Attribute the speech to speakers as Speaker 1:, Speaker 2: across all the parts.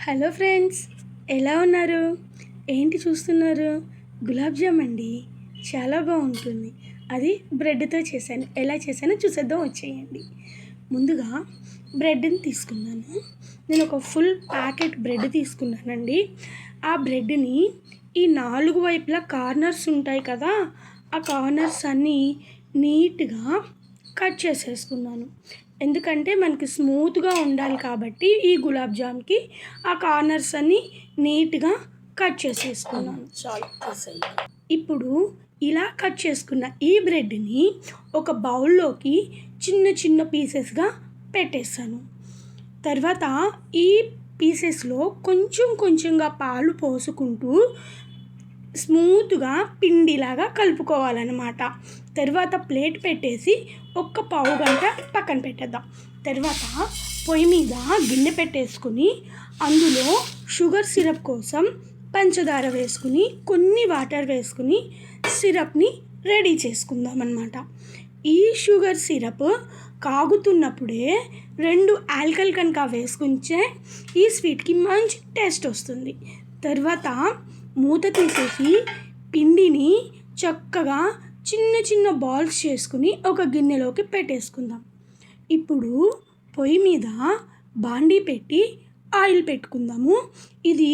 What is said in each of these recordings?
Speaker 1: Hello friends, ఎలా ఉన్నారు? ఏంటి చూస్తున్నారు? గులాబ్ జామ్ అండి. చాలా బాగుంటుంది. అది బ్రెడ్తో చేశాను. ఎలా చేశానో చూసేద్దాం, వచ్చేయండి. ముందుగా బ్రెడ్ని తీసుకున్నాను. నేను ఒక ఫుల్ ప్యాకెట్ బ్రెడ్ తీసుకున్నానండి. ఆ బ్రెడ్ని ఈ 4 వైపులా కార్నర్స్ ఉంటాయి కదా, ఆ కార్నర్స్ అన్నీ నీట్గా కట్ చేసేసుకున్నాను. ఎందుకంటే మనకి స్మూత్గా ఉండాలి కాబట్టి ఈ గులాబ్ జామ్కి ఆ కార్నర్స్ అన్నీ నీట్గా కట్ చేసేసుకున్నాను. ఇప్పుడు ఇలా కట్ చేసుకున్న ఈ బ్రెడ్ని ఒక బౌల్లోకి చిన్న చిన్న పీసెస్గా పెట్టేస్తాను. తర్వాత ఈ పీసెస్లో కొంచెం కొంచెంగా పాలు పోసుకుంటూ స్మూత్గా పిండిలాగా కలుపుకోవాలన్నమాట. తర్వాత ప్లేట్ పెట్టేసి ఒక పావు గంట పక్కన పెట్టేద్దాం. తర్వాత పొయ్యి మీద గిన్నె పెట్టేసుకుని అందులో షుగర్ సిరప్ కోసం పంచదార వేసుకుని కొన్ని వాటర్ వేసుకుని సిరప్ని రెడీ చేసుకుందాం అన్నమాట. ఈ షుగర్ సిరప్ కాగుతున్నప్పుడే 2 ఆల్కల్ కనుక వేసుకుంటే ఈ స్వీట్కి మంచి టేస్ట్ వస్తుంది. తర్వాత మూత తీసేసి పిండిని చక్కగా చిన్న చిన్న బాల్స్ చేసుకుని ఒక గిన్నెలోకి పెట్టేసుకుందాం. ఇప్పుడు పొయ్యి మీద బాండీ పెట్టి ఆయిల్ పెట్టుకుందాము. ఇది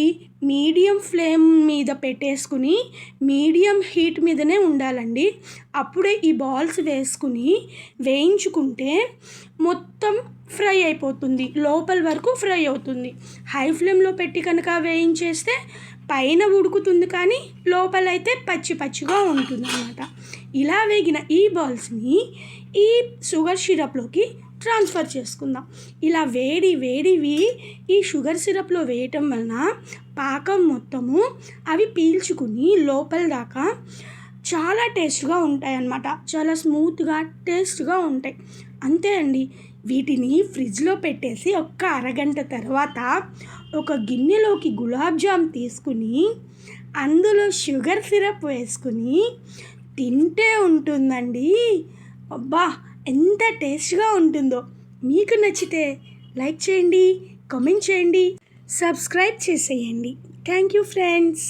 Speaker 1: మీడియం ఫ్లేమ్ మీద పెట్టేసుకుని మీడియం హీట్ మీదనే ఉండాలండి. అప్పుడే ఈ బాల్స్ వేసుకుని వేయించుకుంటే మొత్తం ఫ్రై అయిపోతుంది, లోపల వరకు ఫ్రై అవుతుంది. హై ఫ్లేమ్లో పెట్టి కనుక వేయించేస్తే పైన ఉడుకుతుంది కానీ లోపలైతే పచ్చి పచ్చిగా ఉంటుంది అన్నమాట. ఇలా వేగిన ఈ బాల్స్ని ఈ షుగర్ సిరప్లోకి ట్రాన్స్ఫర్ చేసుకుందాం. ఇలా వేడివి ఈ షుగర్ సిరప్లో వేయటం వలన పాకం మొత్తము అవి పీల్చుకుని లోపల దాకా చాలా టేస్ట్గా ఉంటాయి అన్నమాట. చాలా స్మూత్గా టేస్ట్గా ఉంటాయి. అంతే అండి. వీటిని ఫ్రిడ్జ్లో పెట్టేసి ఒక్క అరగంట తర్వాత ఒక గిన్నెలోకి గులాబ్ జామ్ తీసుకుని అందులో షుగర్ సిరప్ వేసుకుని తింటే ఉంటుందండి. అబ్బా, ఎంత టేస్ట్గా ఉంటుందో. మీకు నచ్చితే లైక్ చేయండి, కామెంట్ చేయండి, సబ్స్క్రైబ్ చేసేయండి. Thank you friends.